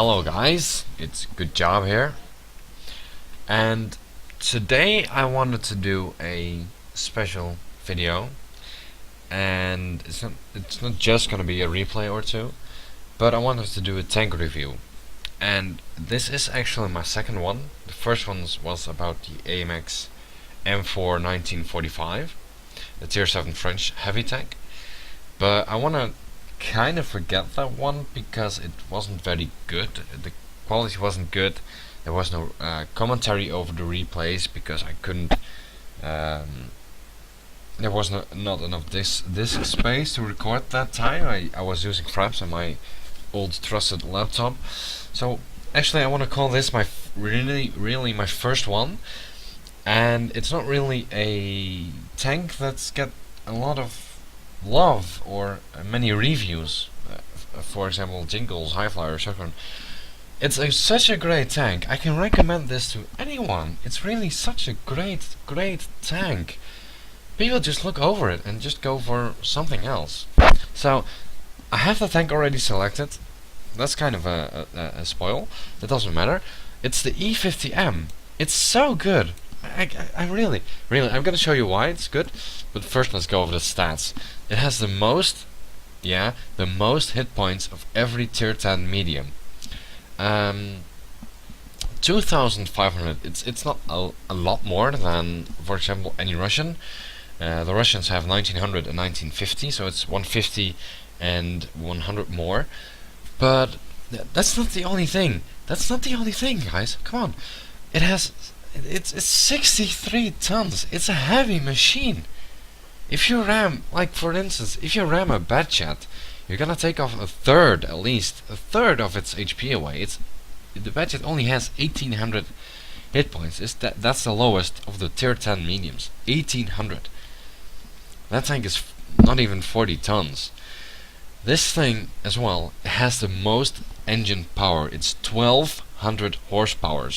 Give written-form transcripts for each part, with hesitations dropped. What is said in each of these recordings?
Hello guys, it's Gjtjuh7 here, and today I wanted to do a special video, and it's not just gonna be a replay or two, but I wanted to do a tank review. And this is actually my second one. The first one was about the AMX M4 1945, the tier 7 French heavy tank, but I wanna kind of forget that one because it wasn't very good. The quality wasn't good. There was no commentary over the replays because I couldn't. There was not enough disk space to record that time. I was using fraps on my old trusted laptop. So actually, I want to call this my really my first one, and it's not really a tank that's got a lot of love or many reviews. For example, Jingles, Highflyer, Shotgun. It's such a great tank. I can recommend this to anyone. It's really such a great tank. People just look over it and just go for something else. So I have the tank already selected. That's kind of a spoil. That doesn't matter. It's the E-50M. It's so good. I really, I'm gonna show you why it's good, but first let's go over the stats. It has the most hit points of every tier 10 medium. 2,500. It's not a lot more than, for example, any Russian. The Russians have 1900 and 1950, so it's 150 and 100 more. But that's not the only thing. That's not the only thing, guys. Come on. It's 63 tons. It's a heavy machine. If you ram, like for instance, if you ram a Gjtjuh7, you're gonna take off at least a third of its HP away. The Gjtjuh7 only has 1800 hit points. That's the lowest of the tier 10 mediums. 1800. That tank is not even 40 tons. This thing as well has the most engine power. It's 1200 horsepower.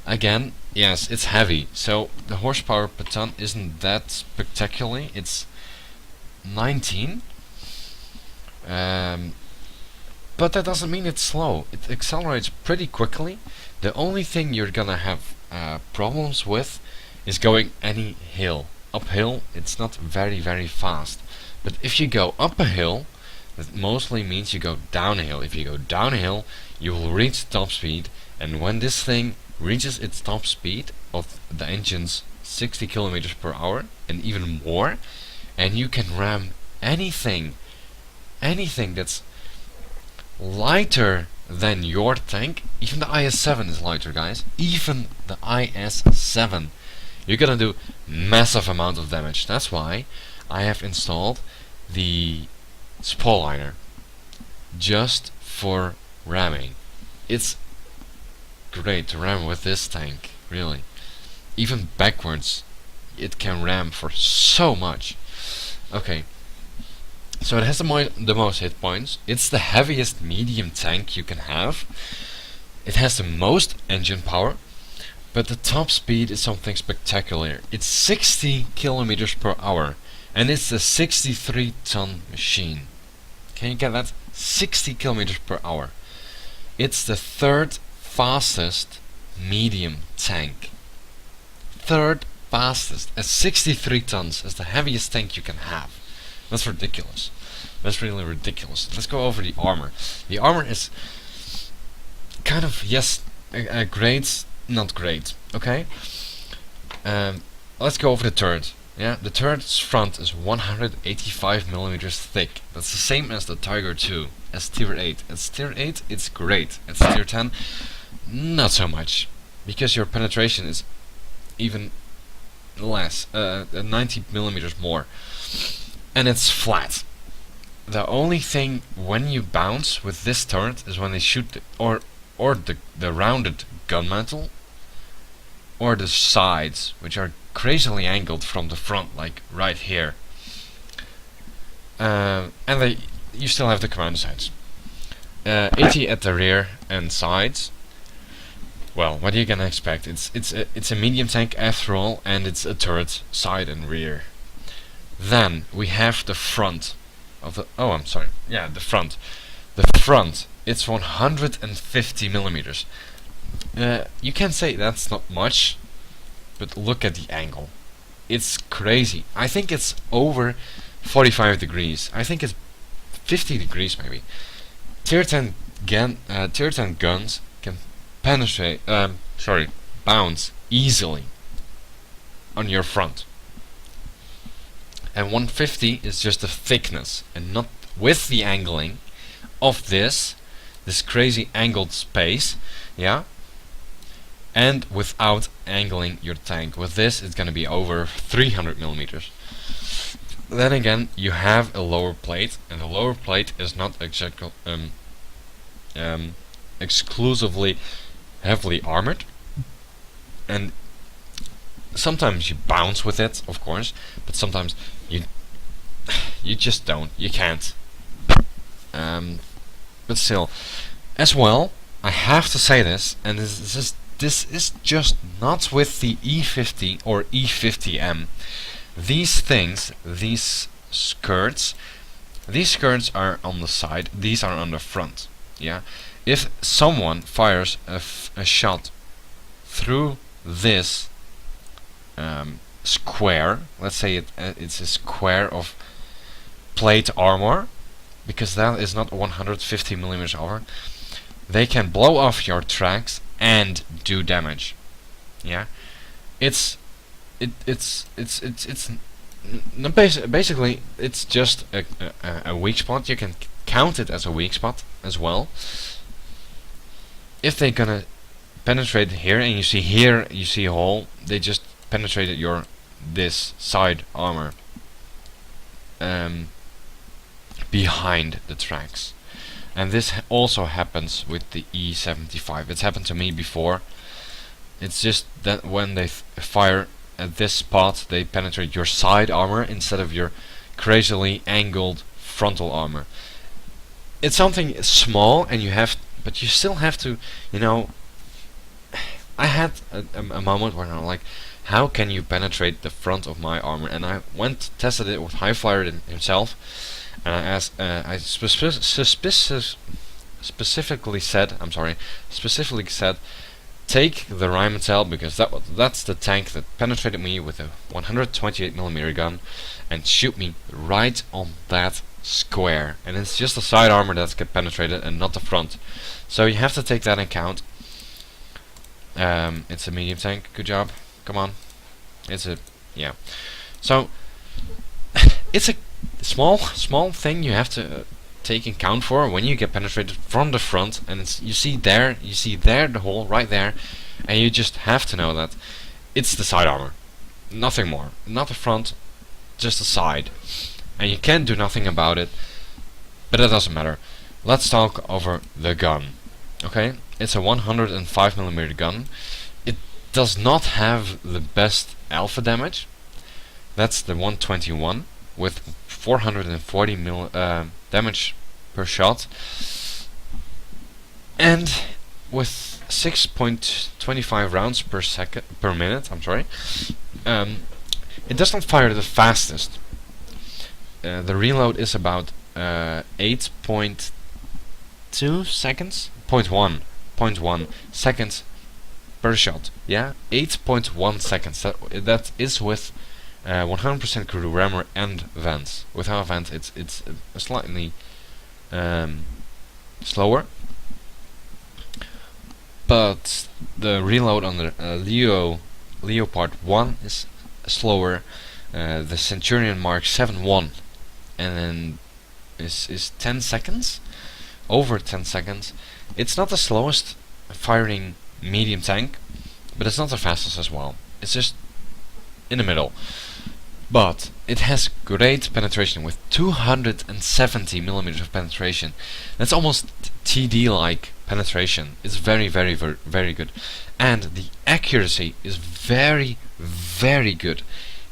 Again, yes, it's heavy, so the horsepower per ton isn't that spectacular. It's 19, but that doesn't mean it's slow. It accelerates pretty quickly. The only thing you're gonna have problems with is going any hill. Uphill, it's not very fast. But if you go up a hill, that mostly means you go downhill. If you go downhill, you will reach top speed, and when this thing reaches its top speed of the engine's 60 kilometers per hour and even more, and you can ram anything that's lighter than your tank. Even the IS-7 is lighter, guys. Even the IS-7, you're gonna do massive amount of damage. That's why I have installed the spoiler just for ramming. It's great to ram with this tank, really. Even backwards, it can ram for so much. Okay, so it has the most hit points. It's the heaviest medium tank you can have. It has the most engine power, but the top speed is something spectacular. It's 60 kilometers per hour, and it's a 63-ton machine. Can you get that? 60 kilometers per hour. It's the third fastest medium tank. Third fastest at 63 tons as the heaviest tank you can have. That's ridiculous. That's really ridiculous. Let's go over the armor. The armor is kind of, yes, great, not great. Okay. Let's go over the turret. Yeah, the turret's front is 185 millimeters thick. That's the same as the Tiger II, as tier 8. As tier 8, it's great. As tier 10, not so much, because your penetration is even less, 90 millimeters more, and it's flat. The only thing when you bounce with this turret is when they shoot the rounded gun mantle, or the sides, which are crazily angled from the front, like right here. And you still have the command sides. 80 at the rear and sides. Well, what are you gonna expect? It's a medium tank after all, and it's a turret side and rear. Then we have the front of the. Oh, I'm sorry. Yeah, the front. The front it's 150 millimeters. You can say that's not much, but look at the angle. It's crazy. I think it's over 45 degrees. I think it's 50 degrees maybe. Tier 10 guns can penetrate, bounce easily on your front. And 150 is just the thickness, and not with the angling of this crazy angled space, yeah. And without angling your tank. With this, it's gonna be over 300 millimeters. Then again, you have a lower plate, and the lower plate is not exclusively heavily armored, and sometimes you bounce with it, of course, but sometimes you just don't, you can't. But still, as well, I have to say this, and this is just not with the E50 or E50M. These things, these skirts are on the side, these are on the front. Yeah, if someone fires a shot through this square, let's say it's a square of plate armor, because that is not 150 millimeters armor, they can blow off your tracks and do damage. Yeah, basically it's just a weak spot. You can count it as a weak spot as well. If they're gonna penetrate here, and you see a hole, they just penetrated this side armor behind the tracks. And this also happens with the E-75. It's happened to me before. It's just that when they fire at this spot, they penetrate your side armor instead of your crazily angled frontal armor. It's something small, and but you still have to, you know. I had a moment where I'm like, how can you penetrate the front of my armor? And I tested it with Highflyer himself, and I asked, I specifically said, take the Rheinmetall, because that's the tank that penetrated me with a 128mm gun, and shoot me right on that square. And it's just the side armor that's get penetrated and not the front. So you have to take that in account. It's a medium tank. Good job. Come on. Yeah. So it's a small thing you have to take in count for when you get penetrated from the front, and you see there the hole right there, and you just have to know that it's the side armor, nothing more, not the front, just the side, and you can't do nothing about it. But it doesn't matter. Let's talk over the gun. Okay, it's a 105mm gun. It does not have the best alpha damage. That's the 121 with 440 damage per shot, and with 6.25 rounds per minute. I'm sorry. It does not fire the fastest. The reload is about 8.2 seconds, 0.1 seconds per shot. Yeah, 8.1 seconds. That is with 100% crew rammer and vents. Without vents, it's slightly slower. But the reload on the Leopard 1 is slower. The Centurion Mark 7-1 and then is 10 seconds, over 10 seconds. It's not the slowest firing medium tank, but it's not the fastest as well. It's just in the middle. But it has great penetration with 270mm of penetration. That's almost TD-like penetration. It's very good. And the accuracy is very good.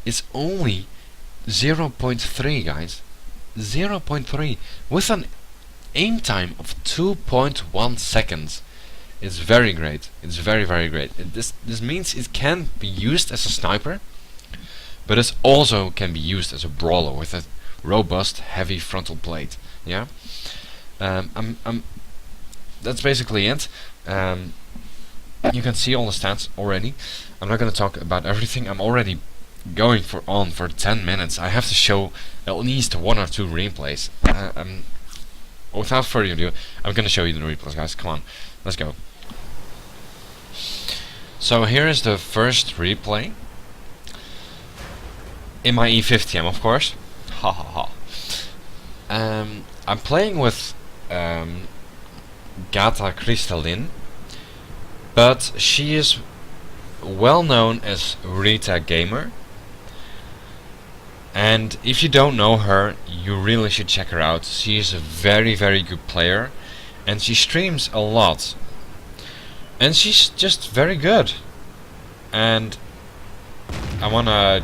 It's only 0.3, guys. 0.3 with an aim time of 2.1 seconds. It's very great. It's very great. This means it can be used as a sniper, but it also can be used as a brawler with a robust, heavy frontal plate. Yeah. that's basically it. You can see all the stats already. I'm not going to talk about everything. I'm already going on for 10 minutes. I have to show at least 1 or 2 replays. Without further ado, I'm going to show you the replays, guys. Come on, let's go. So here is the first replay. In my E-50M, of course. Ha ha ha. I'm playing with Gjtjuh7, but she is well known as Rita Gamer. And if you don't know her, you really should check her out. She is a very, very good player, and she streams a lot. And she's just very good. And I wanna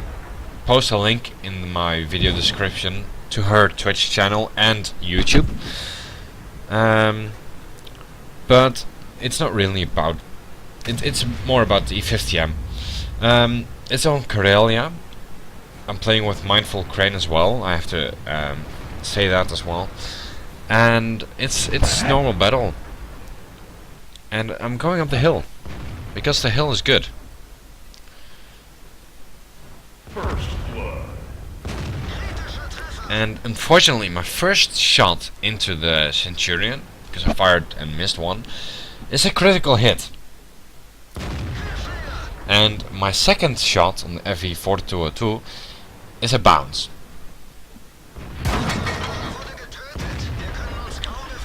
post a link in my video description to her Twitch channel and YouTube. But it's not really about it's more about the E-50M. It's on Karelia. I'm playing with Mindful Crane as well. I have to say that as well. And it's normal battle. And I'm going up the hill because the hill is good. First blood. And unfortunately, my first shot into the Centurion, because I fired and missed one, is a critical hit. And my second shot on the FE-4202 is a bounce.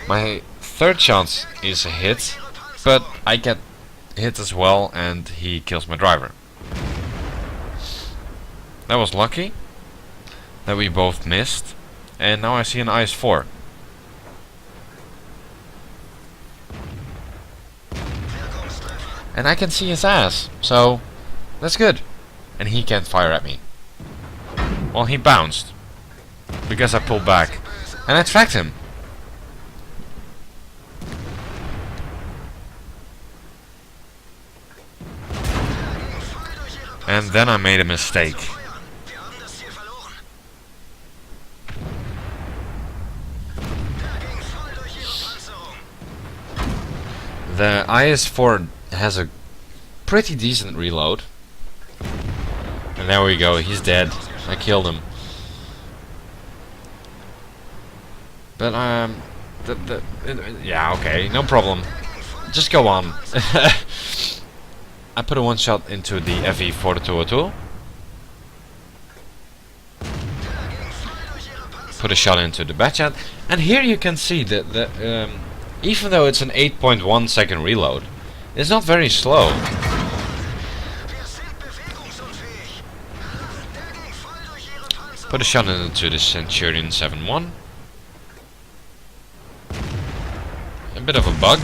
My third shot is a hit, but I get hit as well, and he kills my driver. That was lucky that we both missed, and now I see an IS-4. And I can see his ass, so that's good. And he can't fire at me. Well, he bounced because I pulled back, and I tracked him. And then I made a mistake. The IS-4 has a pretty decent reload. And there we go, he's dead. I killed him. But yeah, okay, no problem. Just go on. I put a one shot into the FE-4202. Put a shot into the Batchat, and here you can see that even though it's an 8.1 second reload, it's not very slow. Put a shot into the Centurion 7-1. A bit of a bug.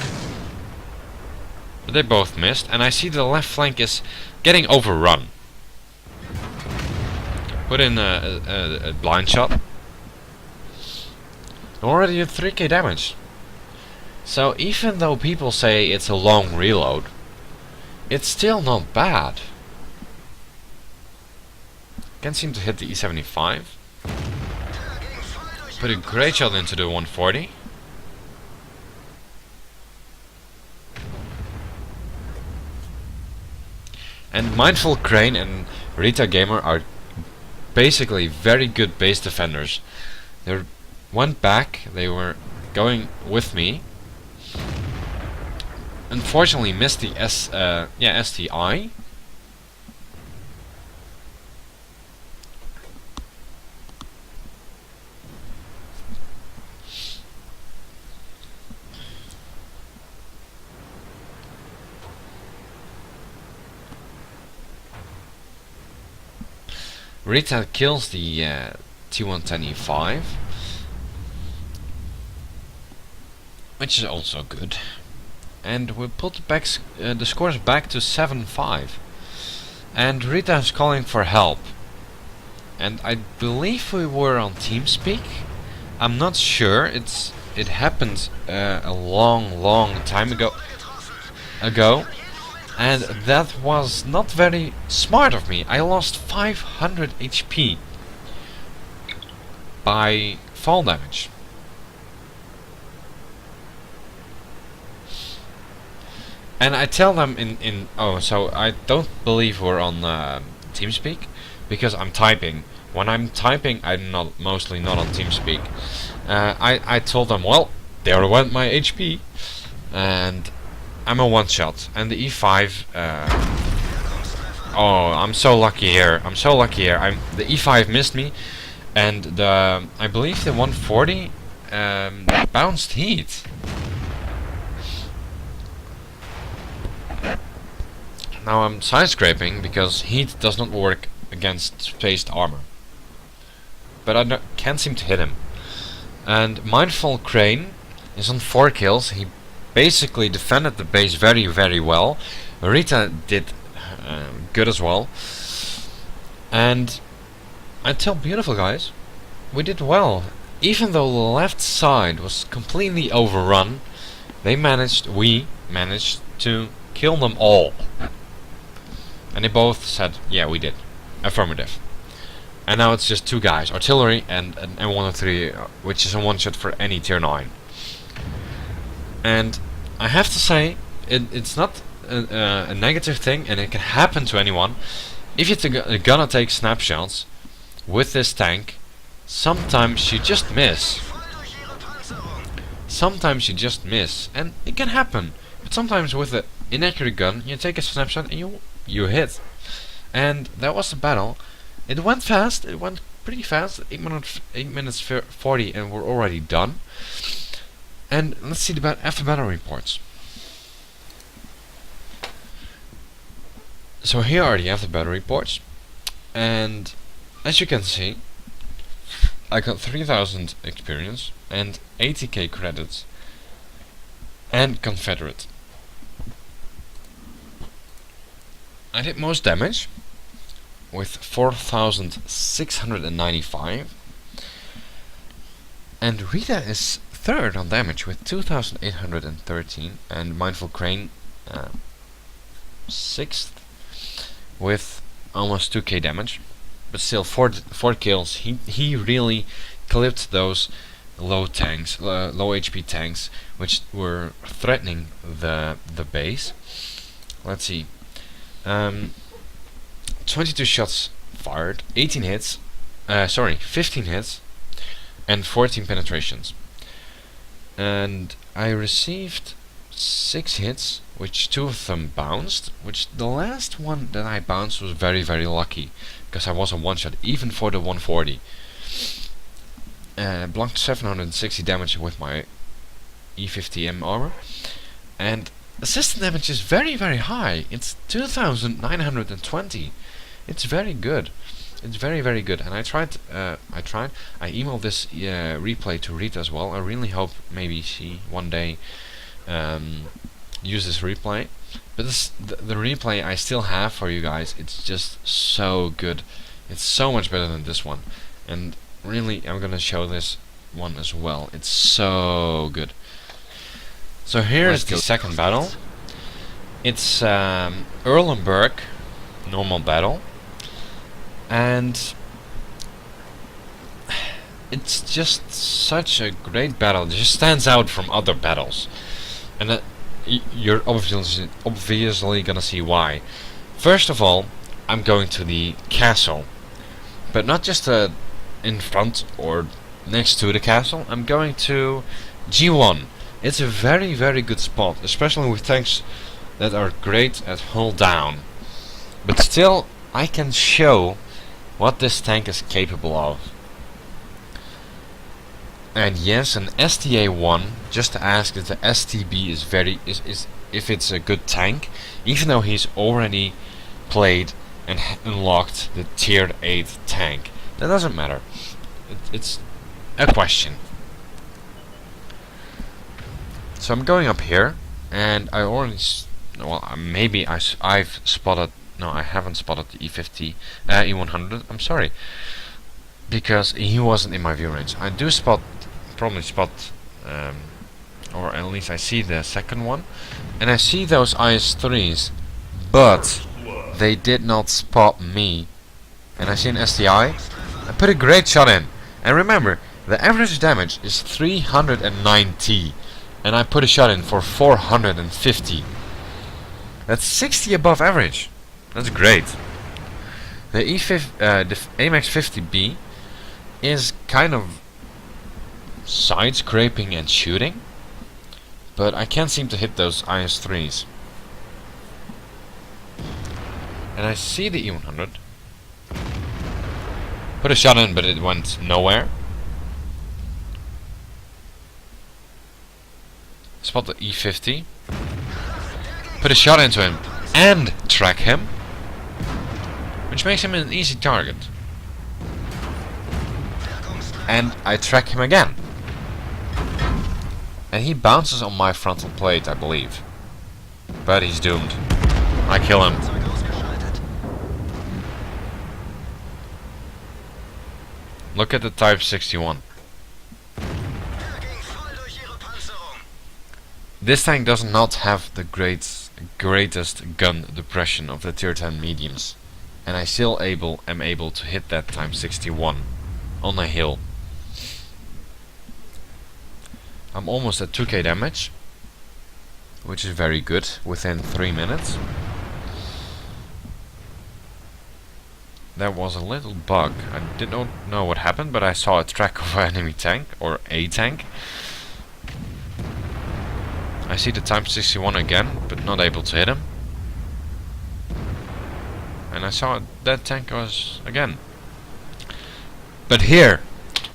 But they both missed, and I see the left flank is getting overrun. Put in a blind shot. Already at 3k damage. So even though people say it's a long reload, it's still not bad. Can't seem to hit the E75. Put a great shot into the 140. And Mindful Crane and Rita Gamer are basically very good base defenders. They went back, they were going with me. Unfortunately missed the STI. Rita kills the T110E5, which is also good. And we put back the scores back to 7-5. And Rita is calling for help. And I believe we were on TeamSpeak. I'm not sure. It happened a long time ago. And that was not very smart of me. I lost 500 HP by fall damage. And I tell them in so I don't believe we're on TeamSpeak because I'm typing. When I'm typing, I'm mostly not on TeamSpeak. I told them, well, there went my HP, and I'm a one shot. And the E5. Oh, I'm so lucky here. I'm so lucky here. The E5 missed me, and I believe the 140 bounced heat. Now I'm side scraping because heat does not work against spaced armor. But I can't seem to hit him. And Mindful Crane is on 4 kills. He basically defended the base very, very well. Rita did good as well. And I tell beautiful guys, we did well. Even though the left side was completely overrun, we managed to kill them all. And they both said, yeah, we did. Affirmative. And now it's just 2 guys, artillery and an M103, which is a one shot for any tier 9. And I have to say, it's not a negative thing, and it can happen to anyone. If you're gonna take snapshots with this tank, sometimes you just miss. Sometimes you just miss, and it can happen. But sometimes with an inaccurate gun, you take a snapshot and you hit. And that was the battle. It went fast. It went pretty fast. 8 minutes 40, and we're already done. And let's see the after battle reports. So here are the after battle reports, and as you can see, I got 3000 experience and 80k credits and Confederate. I did most damage with 4695, and Rita is third on damage with 2813, and Mindful Crane 6th with almost 2k damage, but still 4 kills. He really clipped those low HP tanks which were threatening the base. Let's see. 22 shots fired, 15 hits, and 14 penetrations. And I received 6 hits, which 2 of them bounced, which the last one that I bounced was very, very lucky, because I was a one shot, even for the 140. Blocked 760 damage with my E-50M armor, and assistant damage is very, very high. It's 2920. It's very good. It's very, very good. And I emailed this replay to Rita as well. I really hope maybe she one day use this replay. But the replay I still have for you guys, it's just so good. It's so much better than this one. And really, I'm gonna show this one as well. It's so good. So here's the second battle. It's Erlenberg normal battle, and it's just such a great battle. It just stands out from other battles, and you're obviously gonna see why. First of all, I'm going to the castle, but not just in front or next to the castle. I'm going to G1. It's a very, very good spot, especially with tanks that are great at hull down. But still, I can show what this tank is capable of. And yes, an STA1, just to ask if the STB is if it's a good tank, even though he's already played and unlocked the tier 8 tank. That doesn't matter. It's a question. So I'm going up here, and I already, maybe I've spotted. No, I haven't spotted the E100. I'm sorry, because he wasn't in my view range. I do probably spot, or at least I see the second one, and I see those IS-3s, but they did not spot me. And I see an STI. I put a great shot in, and remember, the average damage is 390. And I put a shot in for 450. That's 60 above average. That's great. The AMAX 50B is kind of side scraping and shooting, but I can't seem to hit those IS-3s. And I see the E-100. Put a shot in, but it went nowhere. Spot the E-50. Put a shot into him and track him, which makes him an easy target. And I track him again. And he bounces on my frontal plate, I believe. But he's doomed. I kill him. Look at the Type 61. This tank does not have the greatest gun depression of the tier 10 mediums, and I still am able to hit that Type 61 on a hill. I'm almost at 2k damage, which is very good within 3 minutes. There was a little bug. I did not know what happened, but I saw a track of an enemy tank, or a tank. I see the Type 61 again, but not able to hit him. And I saw that tank was again. But here,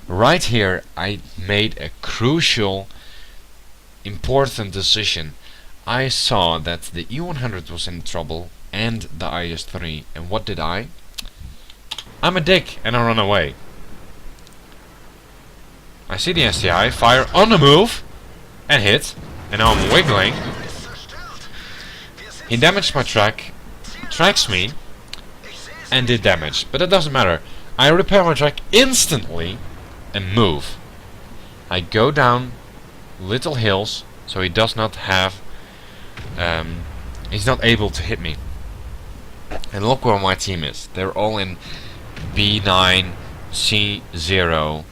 right here, I made a crucial, important decision. I saw that the E-100 was in trouble and the IS-3, and what did I? I'm a dick and I run away. I see the STI, fire on the move, and hit, and now I'm wiggling. He damaged my track, tracks me, and did damage, but it doesn't matter. I repair my track instantly and move. I go down little hills, so he does not have, he's not able to hit me. And look where my team is. They're all in B9, C0,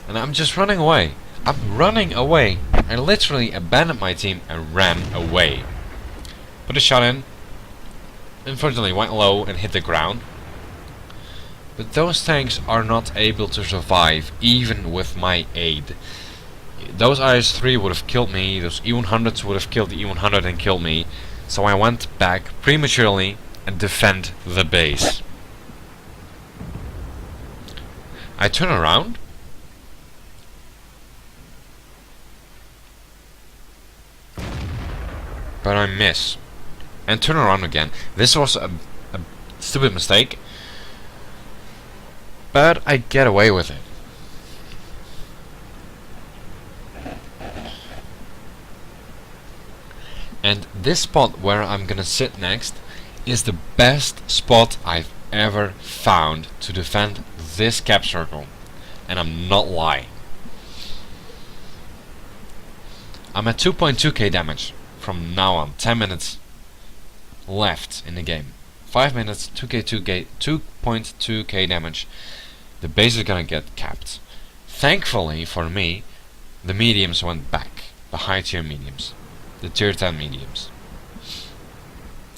and I'm just running away. I'm running away. I literally abandoned my team and ran away. Put a shot in. Unfortunately went low and hit the ground. But those tanks are not able to survive even with my aid. Those IS-3 would have killed me, those E-100s would have killed the E-100 and killed me. So I went back prematurely and defend the base. I turn around. But I miss. And turn around again. This was a stupid mistake. But I get away with it. And this spot where I'm gonna sit next is the best spot I've ever found to defend this cap circle. And I'm not lying. I'm at 2.2k damage from now on. 10 minutes left in the game. 5 minutes, 2.2k damage. The base is gonna get capped. Thankfully for me, the mediums went back. The high tier mediums. The tier 10 mediums.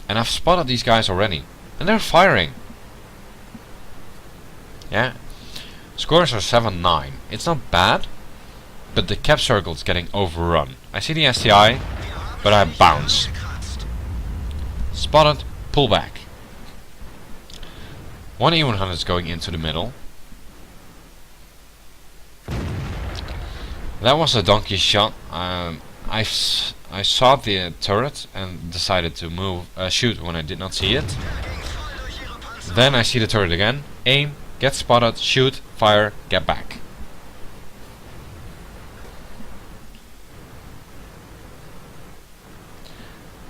And I've spotted these guys already. And they're firing. Yeah. Scores are 7-9. It's not bad. But the cap circle is getting overrun. I see the STI, but I bounce. Spotted, pull back. One E-100 is going into the middle. That was a donkey shot. I saw the turret and decided to shoot when I did not see it. Then I see the turret again. Aim, get spotted, shoot, fire, get back.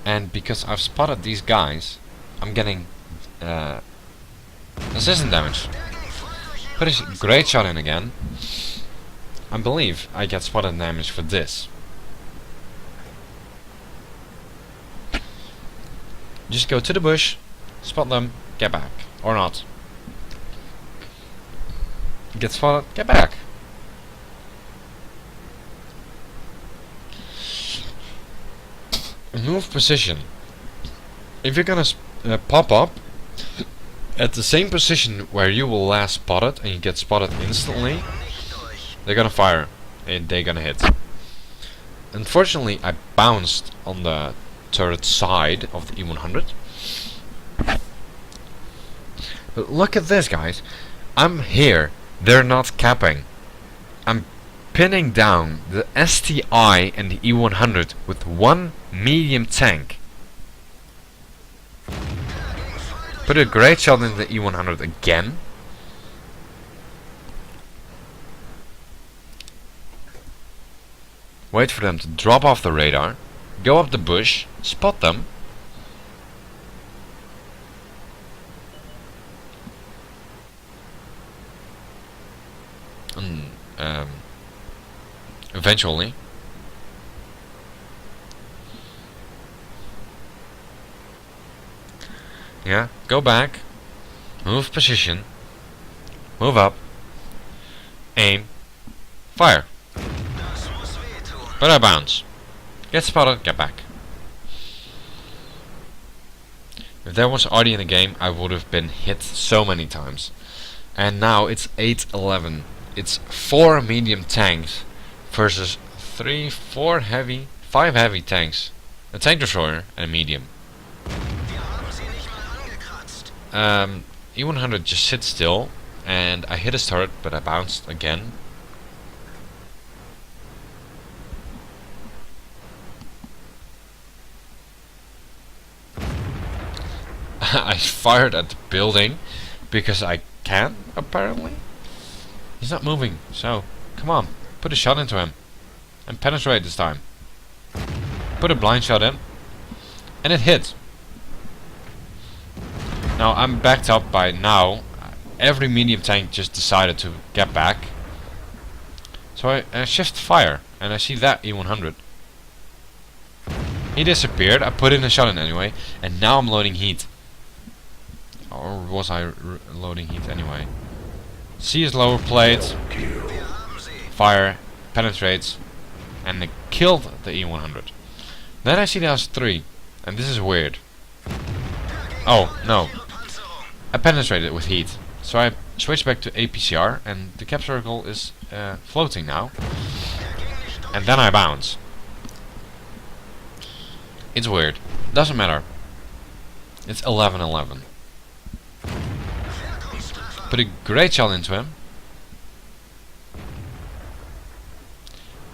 And because I've spotted these guys, I'm getting assistant damage. Put a great shot in again. I believe I get spotted damage for this. Just go to the bush, spot them, get back. Or not. Get spotted, get back. Move position if you're gonna pop up at the same position where you will last spotted and you get spotted instantly, they're gonna fire and they're gonna hit. Unfortunately, I bounced on the turret side of the E-100. But look at this, guys. I'm here. They're not capping. I'm pinning down the STI and the E-100 with one medium tank. Put a great shot in the E-100 again. Wait for them to drop off the radar. Go up the bush. Spot them. And eventually go back, move position, move up, aim, fire. But I bounce. Get spotted, get back. If there was Artie in the game, I would have been hit so many times. And now it's 8-11. It's 4 medium tanks versus 5 heavy tanks. A tank destroyer and a medium. E-100 just sits still, and I hit his turret, but I bounced again. I fired at the building because I can, apparently. He's not moving, so come on, put a shot into him and penetrate this time. Put a blind shot in, and it hit. Now I'm backed up by now. Every medium tank just decided to get back. So I shift fire, and I see that E-100. He disappeared. I put in a shot in anyway, and now I'm loading heat. Or was I loading heat anyway? See his lower plate. Fire penetrates, and it killed the E-100. Then I see there's 3, and this is weird. Oh no! I penetrated with heat, so I switch back to APCR, and the cap circle is floating now. And then I bounce. It's weird. Doesn't matter. It's 11-11. Put a great shot into him.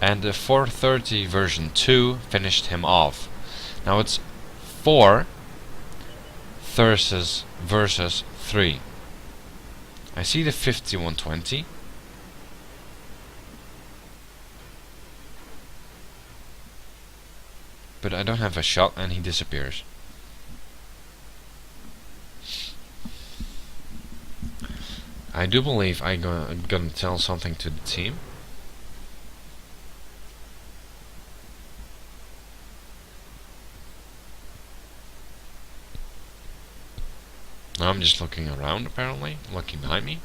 And the 430 version 2 finished him off. Now it's 4 versus 3. I see the 5120. But I don't have a shot, and he disappears. I do believe I'm gonna tell something to the team. Now I'm just looking around, apparently, looking behind me.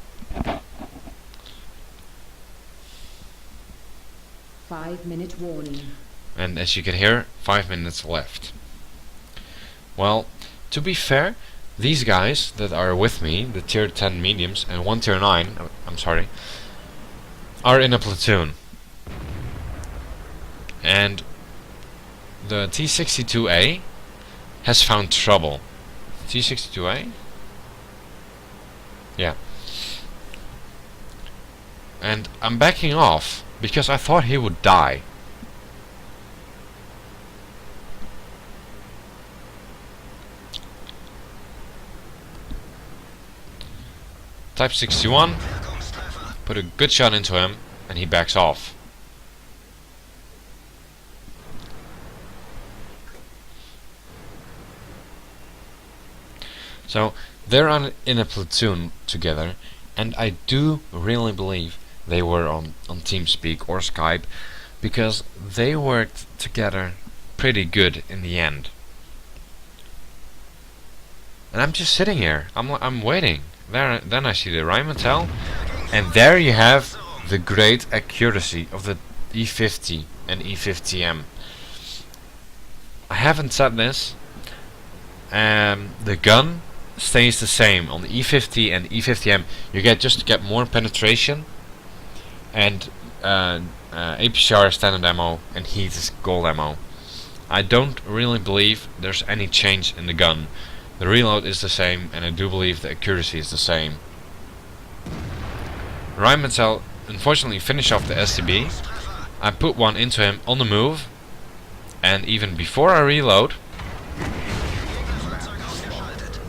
5-minute warning. And as you can hear, 5 minutes left. Well, to be fair, these guys that are with me, the tier 10 mediums and 1 tier 9, I'm sorry, are in a platoon. And the T62A has found trouble. T62A? Yeah. And I'm backing off because I thought he would die. Type 61, put a good shot into him, and he backs off. So they're in a platoon together, and I do really believe they were on TeamSpeak or Skype, because they worked together pretty good in the end. And I'm just sitting here. I'm waiting. Then I see the Rheinmetall, and there you have the great accuracy of the E50 and E-50M. I haven't said this, the gun stays the same on the E50 and E50M. You get more penetration, and APCR is standard ammo, and heat is gold ammo. I don't really believe there's any change in the gun. The reload is the same, and I do believe the accuracy is the same. Rheinmetall unfortunately finished off the STB. I put one into him on the move, and even before I reload,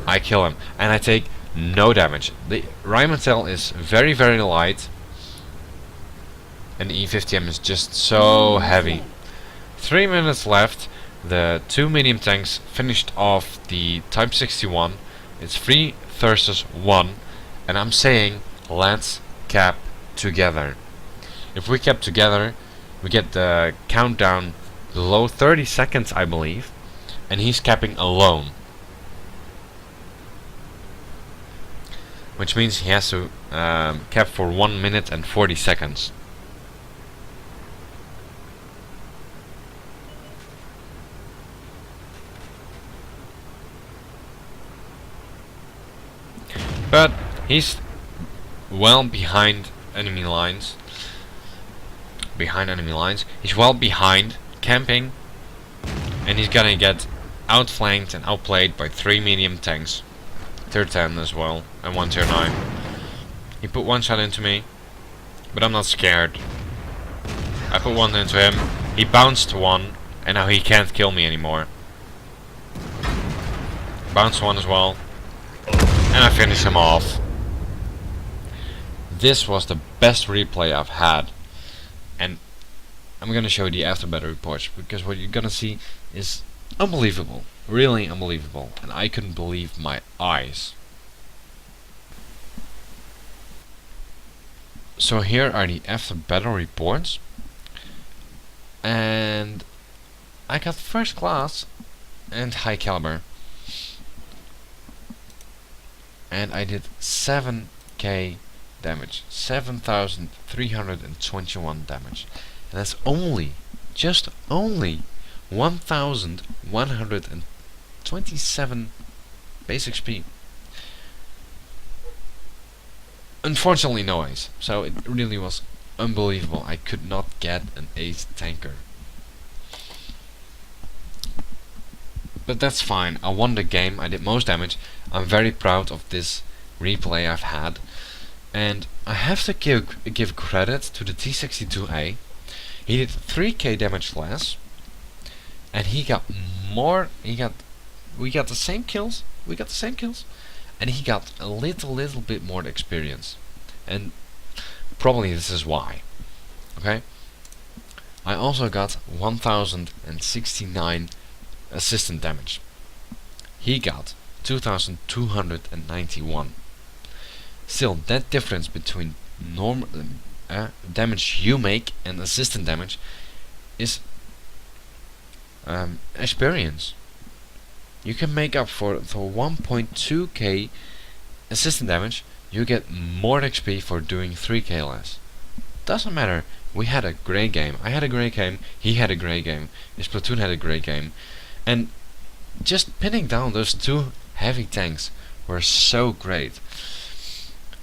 I kill him, and I take no damage. The Rheinmetall is very, very light, and the E-50M is just so heavy. 3 minutes left. The 2 medium tanks finished off the Type 61. It's 3 versus 1, and I'm saying let's cap together. If we cap together, we get the countdown below 30 seconds, I believe, and he's capping alone, which means he has to cap for 1 minute and 40 seconds. But he's well behind enemy lines. He's well behind, camping, and he's gonna get outflanked and outplayed by 3 medium tanks. Tier 10 as well, and 1 tier 9. He put 1 shot into me, but I'm not scared. I put 1 into him, he bounced 1, and now he can't kill me anymore. Bounced 1 as well, and I finish him off. This was the best replay I've had, and I'm gonna show you the after battle reports, because what you're gonna see is unbelievable, really unbelievable, and I couldn't believe my eyes. So here are the after battle reports, and I got first class and high caliber, and I did 7k damage, 7,321 damage, and that's just only 1,127 basic speed. Unfortunately no ace, so it really was unbelievable. I could not get an ace tanker. But that's fine, I won the game, I did most damage. I'm very proud of this replay I've had. And I have to give credit to the T62A. He did 3k damage less, and he got more. We got the same kills. And he got a little bit more experience. And probably this is why. Okay. I also got 1,069 assistant damage. He got 2,291. Still, that difference between normal damage you make and assistant damage is experience. You can make up for 1.2k assistant damage. You get more XP for doing 3k less. Doesn't matter. We had a great game. I had a great game. He had a great game. His platoon had a great game. And just pinning down those 2 heavy tanks were so great.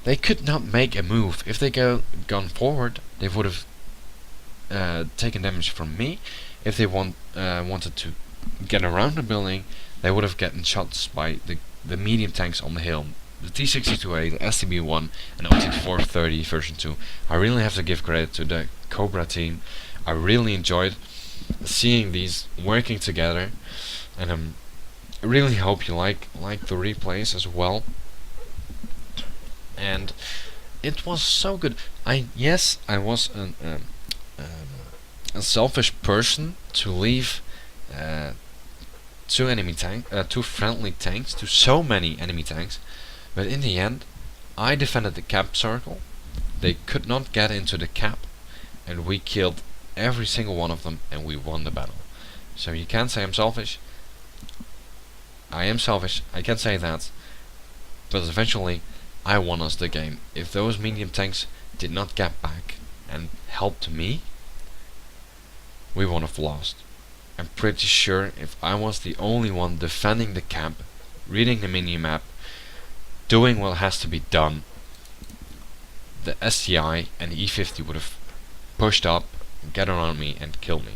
They could not make a move. If they gone forward, they would have taken damage from me. If they wanted to get around the building, they would have gotten shots by the medium tanks on the hill. The T62A, the STB1, and OT430 version 2. I really have to give credit to the Cobra team. I really enjoyed seeing these working together, and I really hope you like the replays as well. And it was so good. I was a selfish person to leave 2 friendly tanks to so many enemy tanks, but in the end I defended the cap circle. They could not get into the cap, and we killed every single one of them, and we won the battle. So you can't say I'm selfish. I am selfish, I can say that, but eventually I won us the game. If those medium tanks did not get back and helped me, we would have lost. I'm pretty sure if I was the only one defending the camp, reading the mini-map, doing what has to be done, the STI and the E-50 would have pushed up, get around me and killed me,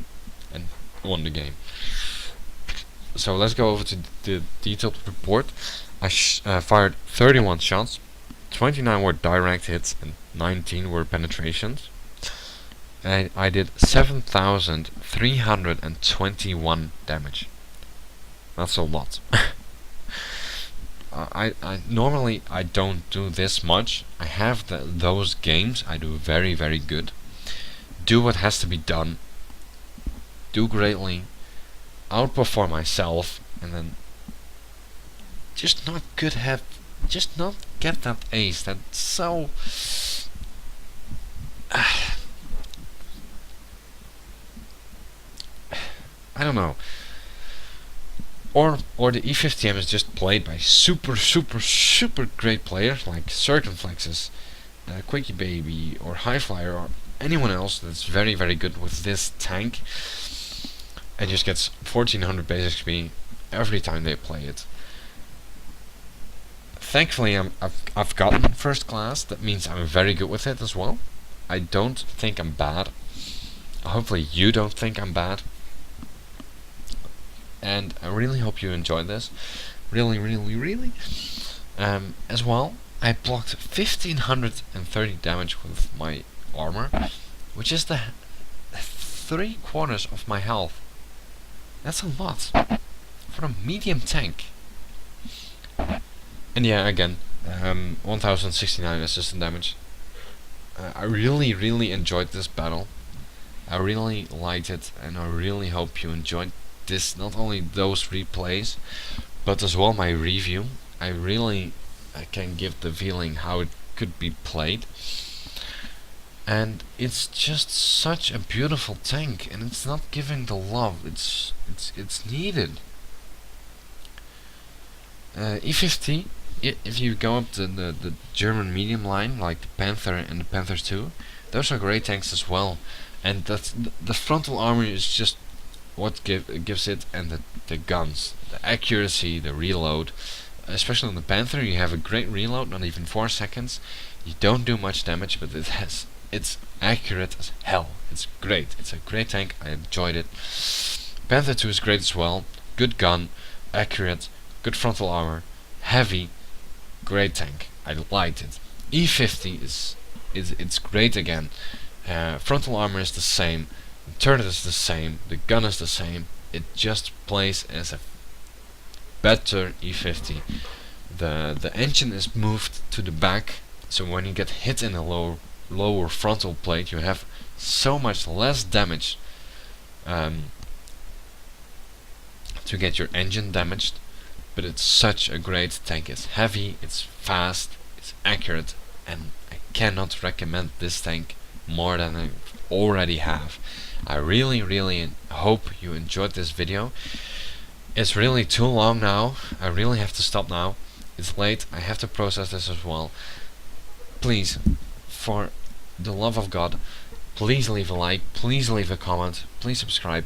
and won the game. So let's go over to the detailed report. I fired 31 shots, 29 were direct hits and 19 were penetrations. And I did 7,321 damage. That's a lot. I normally I don't do this much. I have those games I do very, very good. Do what has to be done. Do greatly. Outperform myself, and then just not get that ace. That's so I don't know. Or the E-50M is just played by super great players like Circumflexes, Quickie Baby, or High Flyer, or anyone else that's very, very good with this tank, and just gets 1400 base XP every time they play it. Thankfully, I've gotten first class. That means I'm very good with it as well. I don't think I'm bad. Hopefully, you don't think I'm bad. And I really hope you enjoyed this. Really. As well, I blocked 1530 damage with my armor, which is the 3/4 of my health. That's a lot for a medium tank. And yeah, again, 1069 assistant damage. I really enjoyed this battle. I really liked it, and I really hope you enjoyed this, not only those replays, but as well my review. I can give the feeling how it could be played. And it's just such a beautiful tank, and it's not giving the love it's needed. E-50, if you go up to the German medium line, like the Panther and the Panther 2, those are great tanks as well. And that's the frontal armor is just what gives it, and the guns, the accuracy, the reload. Especially on the Panther, you have a great reload, not even 4 seconds. You don't do much damage, but it's accurate as hell. It's great. It's a great tank. I enjoyed it. Panther 2 is great as well. Good gun, accurate, good frontal armor, heavy, great tank. I liked it. E-50 it's great again. Frontal armor is the same, the turret is the same, the gun is the same. It just plays as a better E-50. The engine is moved to the back, so when you get hit in the lower frontal plate, you have so much less damage to get your engine damaged. But it's such a great tank. It's heavy, it's fast, it's accurate, and I cannot recommend this tank more than I already have. I really hope you enjoyed this video. It's really too long now. I really have to stop now. It's late. I have to process this as well. Please, for the love of God, please leave a like, please leave a comment, please subscribe.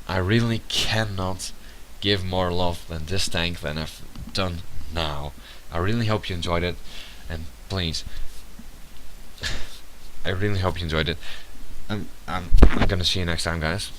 I really cannot give more love than this tank than I've done now. I really hope you enjoyed it, and please, I really hope you enjoyed it. I'm gonna see you next time, guys.